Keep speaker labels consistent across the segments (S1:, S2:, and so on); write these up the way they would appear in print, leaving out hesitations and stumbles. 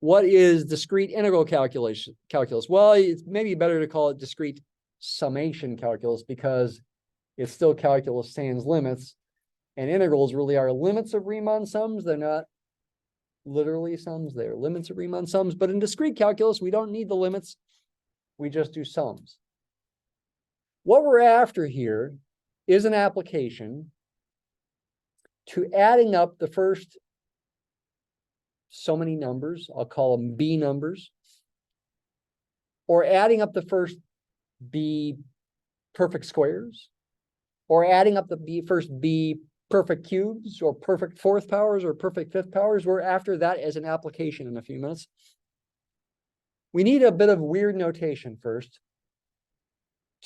S1: What is discrete integral calculus? Well, it's maybe better to call it discrete summation calculus because it's still calculus sans limits. And integrals really are limits of Riemann sums. They're not literally sums. They're limits of Riemann sums. But in discrete calculus, we don't need the limits. We just do sums. What we're after here is an application to adding up the first so many numbers, I'll call them B numbers, or adding up the first B perfect squares, or adding up the first B perfect cubes, or perfect fourth powers, or perfect fifth powers. We're after that as an application in a few minutes. We need a bit of weird notation first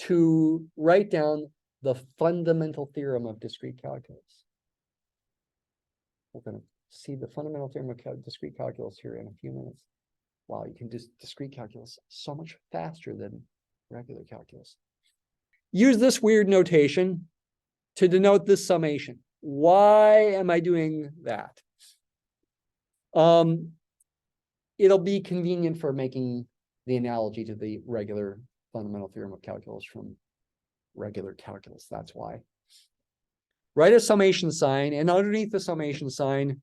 S1: to write down the fundamental theorem of discrete calculus. We're going to see the fundamental theorem of discrete calculus here in a few minutes. Wow, you can do discrete calculus so much faster than regular calculus. Use this weird notation to denote this summation. Why am I doing that? It'll be convenient for making the analogy to the regular fundamental theorem of calculus from regular calculus. That's why. Write a summation sign, and underneath the summation sign,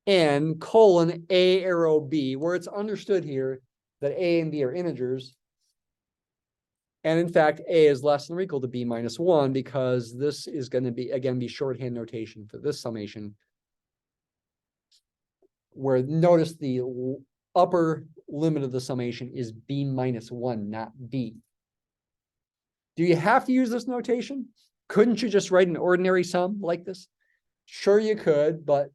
S1: n colon a arrow b, where it's understood here that a and b are integers. And in fact, a is less than or equal to b minus 1, because this is going to be, again, be shorthand notation for this summation, where notice the upper limit of the summation is b minus 1, not b. Do you have to use this notation? Couldn't you just write an ordinary sum like this? Sure you could, but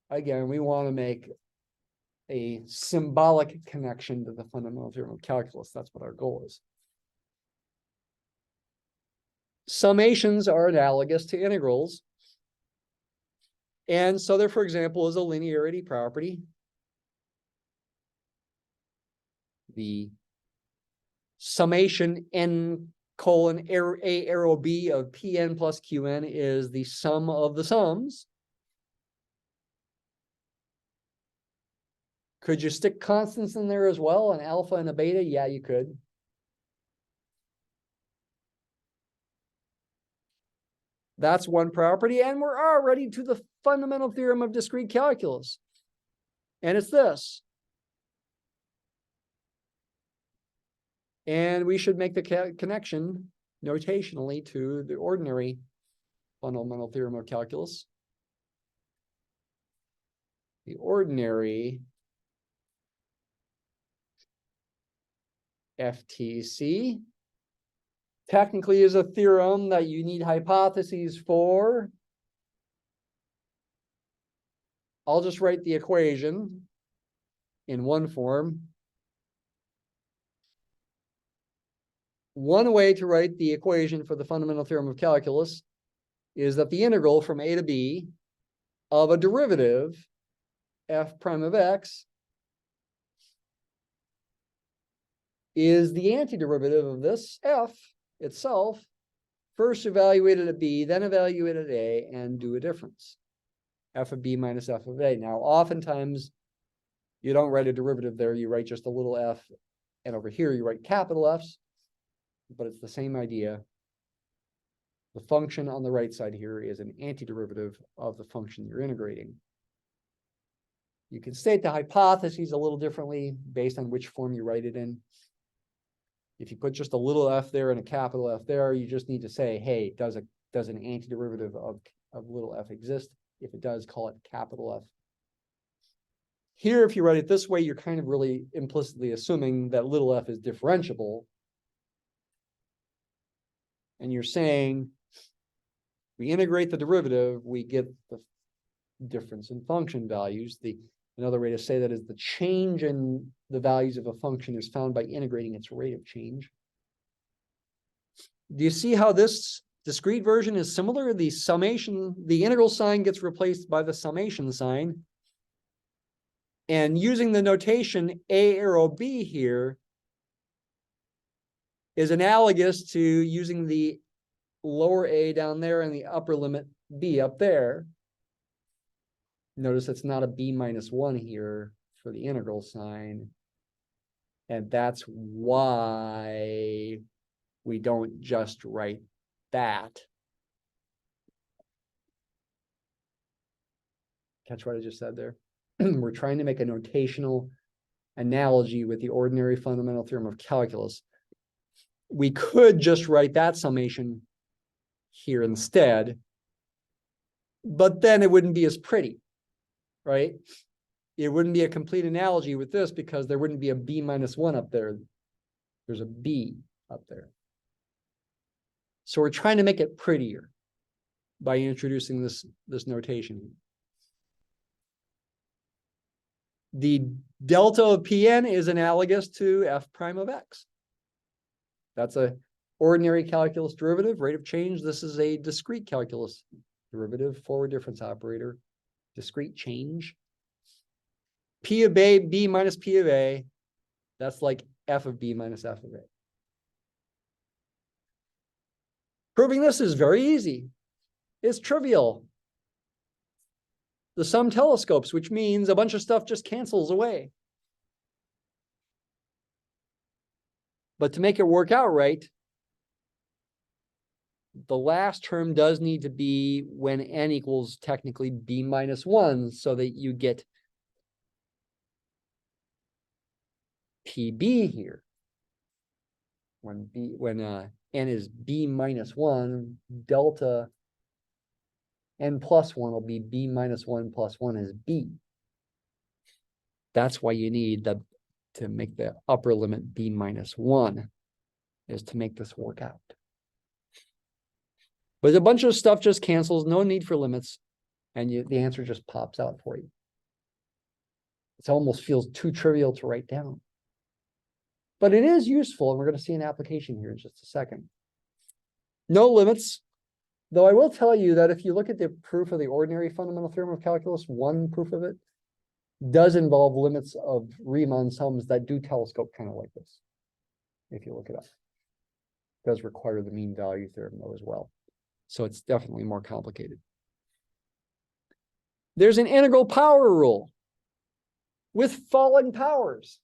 S1: again, we want to make a symbolic connection to the fundamental theorem of calculus. That's what our goal is. Summations are analogous to integrals. And so there, for example, is a linearity property. The summation n colon a arrow b of Pn plus Qn is the sum of the sums. Could you stick constants in there as well, an alpha and a beta? Yeah, you could. That's one property, and we're already to the fundamental theorem of discrete calculus. And it's this. And we should make the connection notationally to the ordinary fundamental theorem of calculus. The ordinary FTC technically is a theorem that you need hypotheses for. I'll just write the equation in one form. One way to write the equation for the fundamental theorem of calculus is that the integral from a to b of a derivative f prime of x is the antiderivative of this f itself, first evaluated at b, then evaluated at a, and do a difference. F of b minus f of a. Now, oftentimes, you don't write a derivative there. You write just a little f, and over here you write capital F's, but it's the same idea. The function on the right side here is an antiderivative of the function you're integrating. You can state the hypotheses a little differently based on which form you write it in. If you put just a little f there and a capital F there, you just need to say, hey, does an antiderivative of little f exist? If it does, call it capital F. Here, if you write it this way, you're kind of really implicitly assuming that little f is differentiable. And you're saying, we integrate the derivative, we get the difference in function values. Another way to say that is the change in the values of a function is found by integrating its rate of change. Do you see how this discrete version is similar? The summation, the integral sign gets replaced by the summation sign. And using the notation a arrow b here is analogous to using the lower a down there and the upper limit b up there. Notice it's not a b minus 1 here for the integral sign. And that's why we don't just write that. Catch what I just said there? We're trying to make a notational analogy with the ordinary fundamental theorem of calculus. We could just write that summation here instead, but then it wouldn't be as pretty, right? It wouldn't be a complete analogy with this because there wouldn't be a b minus 1 up there. There's a b up there. So we're trying to make it prettier by introducing this notation. The delta of Pn is analogous to f prime of x. That's a ordinary calculus derivative, rate of change. This is a discrete calculus derivative, forward difference operator, discrete change. P of a, b minus p of a, that's like f of b minus f of a. Proving this is very easy. It's trivial. The sum telescopes, which means a bunch of stuff just cancels away. But to make it work out right, the last term does need to be when n equals technically b minus 1, so that you get PB here. When n is b minus 1, delta n plus 1 will be b minus 1 plus 1 is b. That's why you need to make the upper limit b minus 1, is to make this work out. But a bunch of stuff just cancels, no need for limits, and the answer just pops out for you. It almost feels too trivial to write down. But it is useful, and we're going to see an application here in just a second. No limits, though I will tell you that if you look at the proof of the ordinary fundamental theorem of calculus, one proof of it does involve limits of Riemann sums that do telescope kind of like this, if you look it up. It does require the mean value theorem, though, as well. So it's definitely more complicated. There's an integral power rule with falling powers.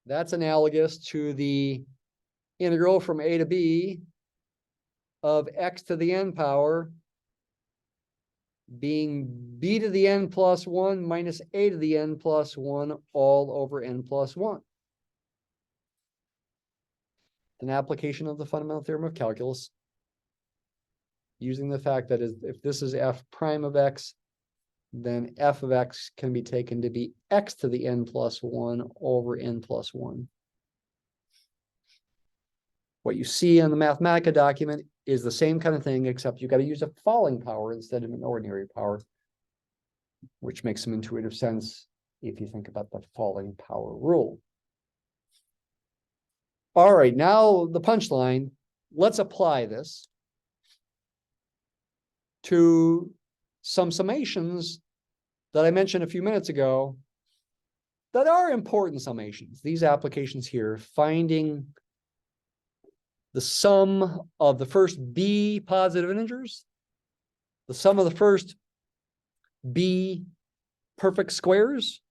S1: That's analogous to the integral from a to b of x to the n power being b to the n plus 1 minus a to the n plus 1 all over n plus 1. An application of the fundamental theorem of calculus using the fact that if this is f prime of x, then f of x can be taken to be x to the n plus 1 over n plus 1. What you see in the Mathematica document is the same kind of thing, except you got to use a falling power instead of an ordinary power, which makes some intuitive sense if you think about the falling power rule. All right, now the punchline. Let's apply this to some summations that I mentioned a few minutes ago that are important summations. These applications here, finding the sum of the first b positive integers, the sum of the first b perfect squares,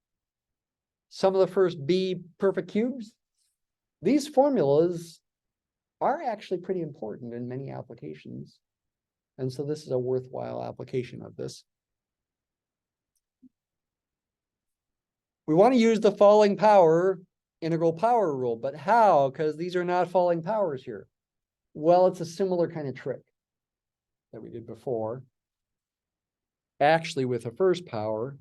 S1: sum of the first b perfect cubes. These formulas are actually pretty important in many applications. And so this is a worthwhile application of this. We want to use the falling power integral power rule, but how? Because these are not falling powers here. Well, it's a similar kind of trick that we did before. Actually, with the first power,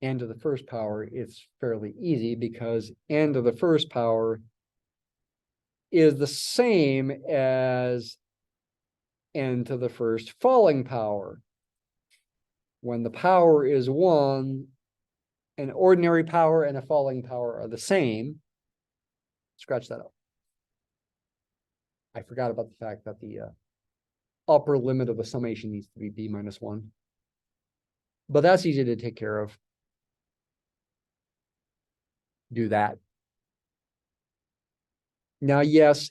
S1: n to the first power, it's fairly easy because n to the first power is the same as n to the first falling power. When the power is 1, an ordinary power and a falling power are the same. Scratch that up. I forgot about the fact that the upper limit of the summation needs to be b minus 1. But that's easy to take care of. Do that. Now, yes,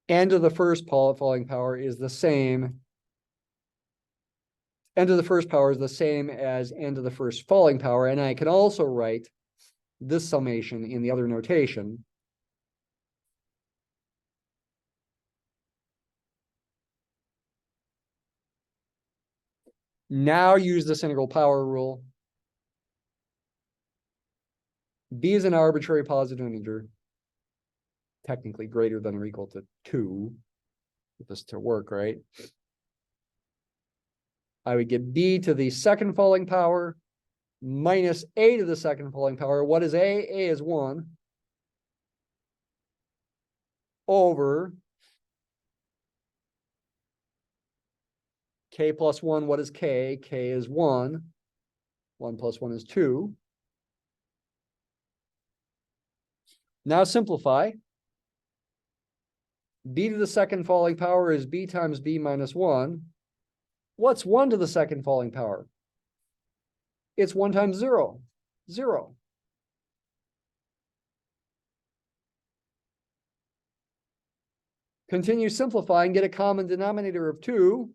S1: n to the first falling power is the same n to the first power is the same as n to the first falling power. And I can also write this summation in the other notation. Now use this integral power rule. B is an arbitrary positive integer, technically greater than or equal to 2, for this to work, right? I would get b to the second falling power minus a to the second falling power. What is a? A is 1 over k plus 1. What is k? K is 1. 1 plus 1 is 2. Now simplify. B to the second falling power is b times b minus 1. What's 1 to the second falling power? It's 1 times 0. 0. Continue simplifying, get a common denominator of 2.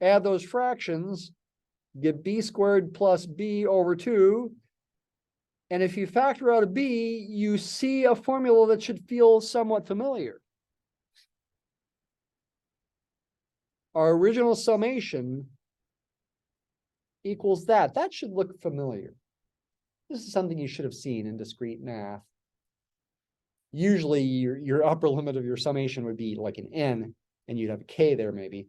S1: Add those fractions, get b squared plus b over 2. And if you factor out a b, you see a formula that should feel somewhat familiar. Our original summation equals that. That should look familiar. This is something you should have seen in discrete math. Usually your upper limit of your summation would be like an n, and you'd have a k there maybe.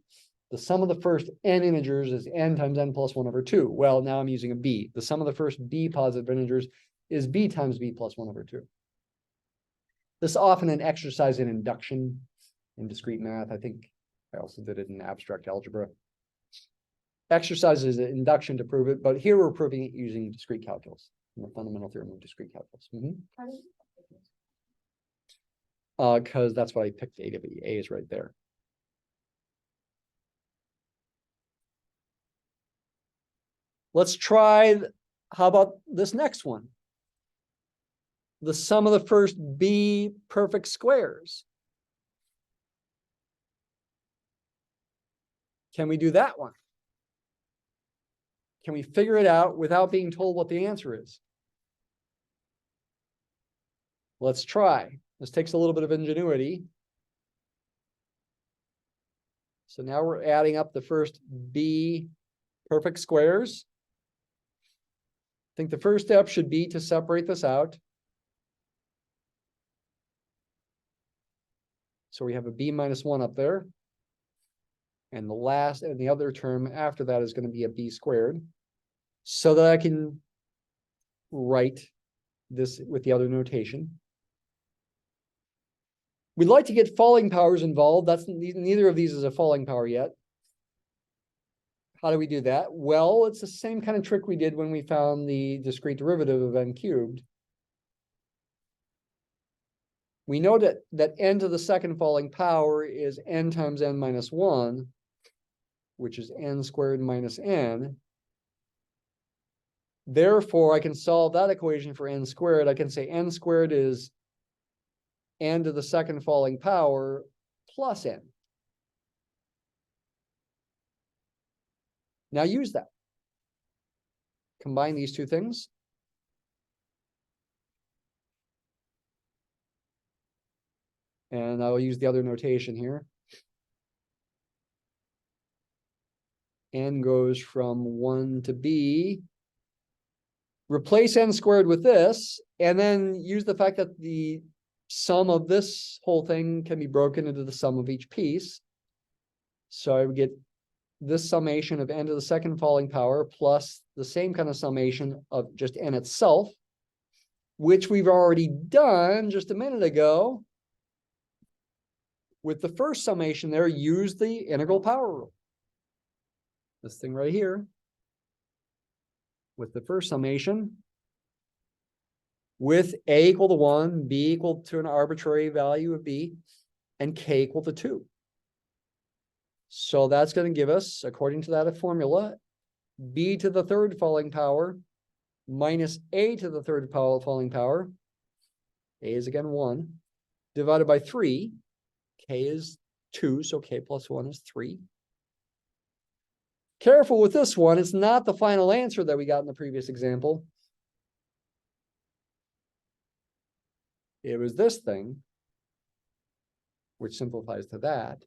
S1: The sum of the first n integers is n times n plus 1 over 2. Well, now I'm using a b. The sum of the first b positive integers is b times b plus 1 over 2. This is often an exercise in induction in discrete math. I think I also did it in abstract algebra. Exercises in induction to prove it, but here we're proving it using discrete calculus, the fundamental theorem of discrete calculus. Because that's what I picked A to be. A is right there. Let's try, how about this next one? The sum of the first b perfect squares. Can we do that one? Can we figure it out without being told what the answer is? Let's try. This takes a little bit of ingenuity. So now we're adding up the first b perfect squares. I think the first step should be to separate this out. So we have a b minus 1 up there. And the other term after that is going to be a b squared. So that I can write this with the other notation. We'd like to get falling powers involved. Neither of these is a falling power yet. How do we do that? Well, it's the same kind of trick we did when we found the discrete derivative of n cubed. We know that n to the second falling power is n times n minus 1, which is n squared minus n. Therefore, I can solve that equation for n squared. I can say n squared is n to the second falling power plus n. Now use that. Combine these two things. And I'll use the other notation here. N goes from 1 to b. Replace n squared with this, and then use the fact that the sum of this whole thing can be broken into the sum of each piece. So I would get this summation of n to the second falling power plus the same kind of summation of just n itself, which we've already done just a minute ago. With the first summation there, use the integral power rule. This thing right here. With the first summation, with a equal to 1, b equal to an arbitrary value of b, and k equal to 2. So that's going to give us, according to that formula, b to the third falling power minus a to the third falling power, a is again 1, divided by 3. K is 2, so K plus 1 is 3. Careful with this one. It's not the final answer that we got in the previous example. It was this thing, which simplifies to that.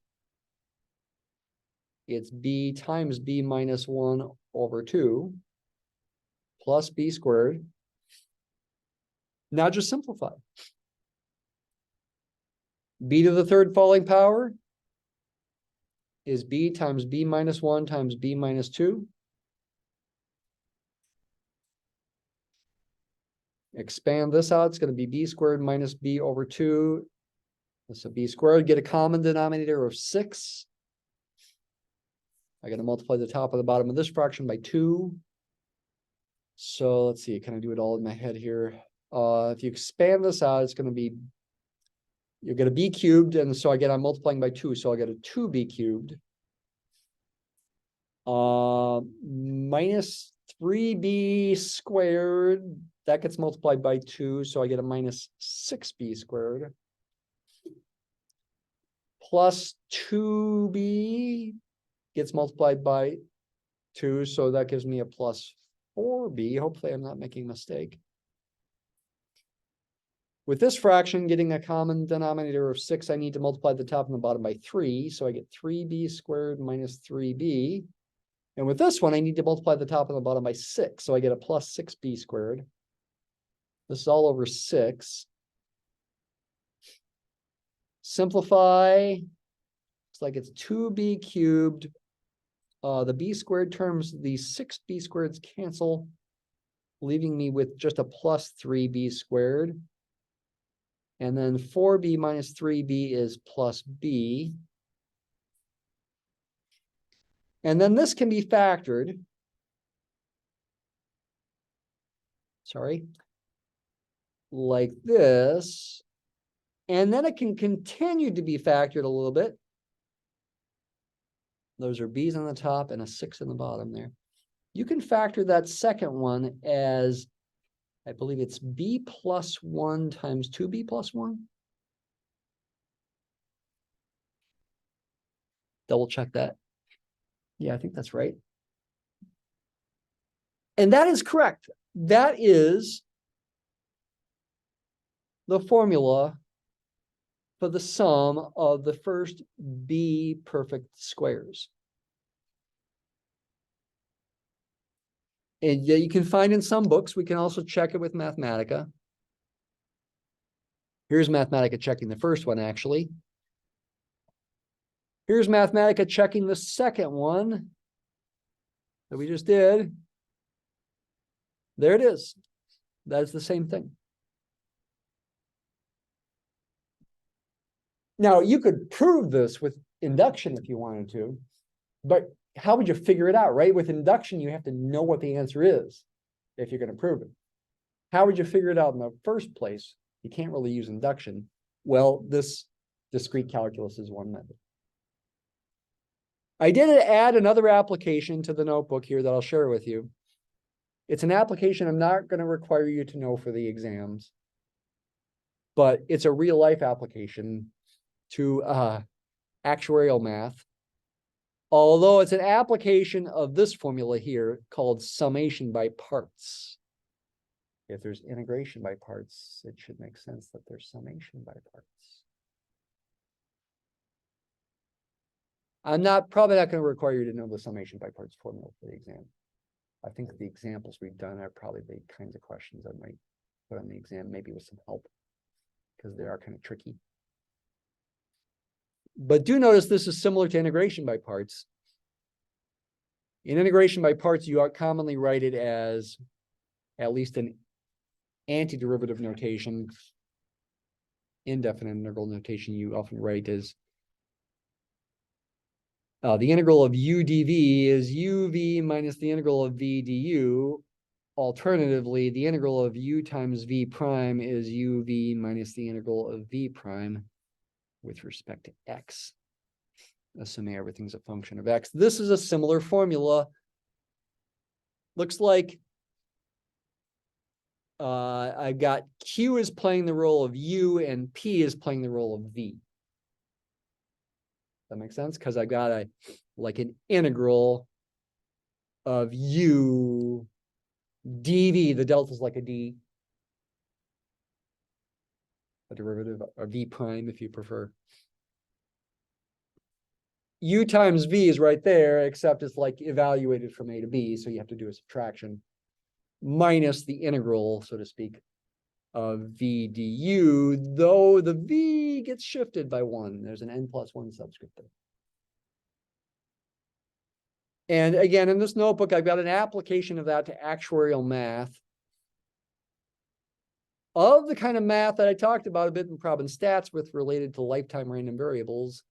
S1: It's b times b minus 1 over 2 plus b squared. Now just simplify. B to the third falling power is b times b minus 1 times b minus 2. Expand this out. It's going to be b squared minus b over 2. So b squared, get a common denominator of 6. I got to multiply the top and the bottom of this fraction by 2. So let's see, can I do it all in my head here? If you expand this out, it's going to be, you're going to b cubed, and so I get, I'm multiplying by 2, so I get a 2b cubed. Minus 3b squared, that gets multiplied by 2, so I get a minus 6b squared. Plus 2b gets multiplied by 2, so that gives me a plus 4b. Hopefully I'm not making a mistake. With this fraction, getting a common denominator of 6, I need to multiply the top and the bottom by 3, so I get 3b squared minus 3b. And with this one, I need to multiply the top and the bottom by 6, so I get a plus 6b squared. This is all over 6. Simplify. It's like it's 2b cubed. The b squared terms, the 6b squareds cancel, leaving me with just a plus 3b squared. And then 4b minus 3b is plus b. And then this can be factored. Sorry. Like this. And then it can continue to be factored a little bit. Those are b's on the top and a 6 on the bottom there. You can factor that second one as, I believe it's b plus 1 times 2b plus 1. Double check that. Yeah, I think that's right. And that is correct. That is the formula for the sum of the first b perfect squares. And you can find in some books. We can also check it with Mathematica. Here's Mathematica checking the first one, actually. Here's Mathematica checking the second one that we just did. There it is. That's the same thing. Now, you could prove this with induction if you wanted to, but how would you figure it out, right? With induction, you have to know what the answer is if you're going to prove it. How would you figure it out in the first place? You can't really use induction. Well, this discrete calculus is one method. I did add another application to the notebook here that I'll share with you. It's an application I'm not going to require you to know for the exams, but it's a real-life application to actuarial math. Although it's an application of this formula here called summation by parts. If there's integration by parts, it should make sense that there's summation by parts. I'm probably not going to require you to know the summation by parts formula for the exam. I think the examples we've done are probably the kinds of questions I might put on the exam, maybe with some help, because they are kind of tricky. But do notice this is similar to integration by parts. In integration by parts, you commonly write it as at least an antiderivative notation. Indefinite integral notation you often write as the integral of u dv is uv minus the integral of v du. Alternatively, the integral of u times v prime is uv minus the integral of v prime with respect to x, assuming everything's a function of x. This is a similar formula. Looks like I've got q is playing the role of u and p is playing the role of v. That makes sense? Because I got an integral of u dv. The delta is like a d, a derivative, or v prime if you prefer. U times v is right there, except it's like evaluated from a to b, so you have to do a subtraction, minus the integral, so to speak, of v du, though the v gets shifted by 1. There's an n+1 subscript there. And again, in this notebook, I've got an application of that to actuarial math, of the kind of math that I talked about a bit in prob and stats with related to lifetime random variables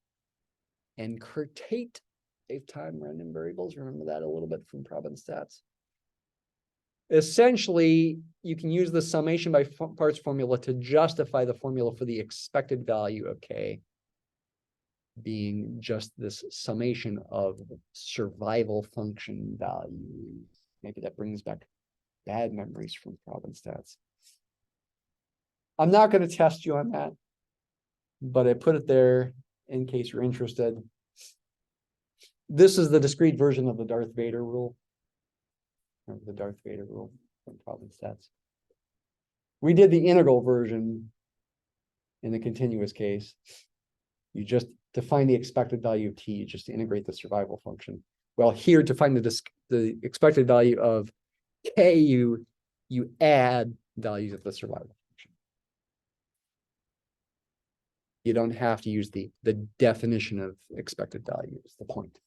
S1: and Kertate lifetime random variables. Remember that a little bit from prob and stats. Essentially, you can use the summation by parts formula to justify the formula for the expected value of k being just this summation of survival function values. Maybe that brings back bad memories from prob and stats. I'm not going to test you on that, but I put it there in case you're interested. This is the discrete version of the Darth Vader rule. Remember the Darth Vader rule from prob and stats. We did the integral version in the continuous case. You just, to find the expected value of t, you just integrate the survival function. Well, here to find the expected value of k, you add values of the survival function. You don't have to use the definition of expected value is the point.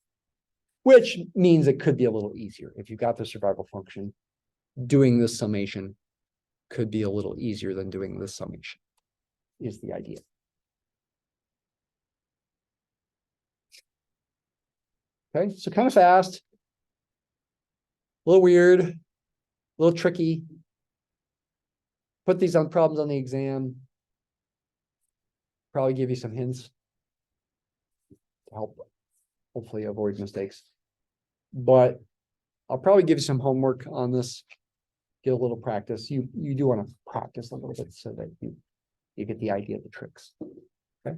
S1: Which means it could be a little easier. If you've got the survival function, doing this summation could be a little easier than doing this summation, is the idea. Okay, so kind of fast, a little weird, a little tricky. Put these on problems on the exam. Probably give you some hints to help hopefully avoid mistakes. But I'll probably give you some homework on this, get a little practice. You do want to practice a little bit so that you get the idea of the tricks. Okay.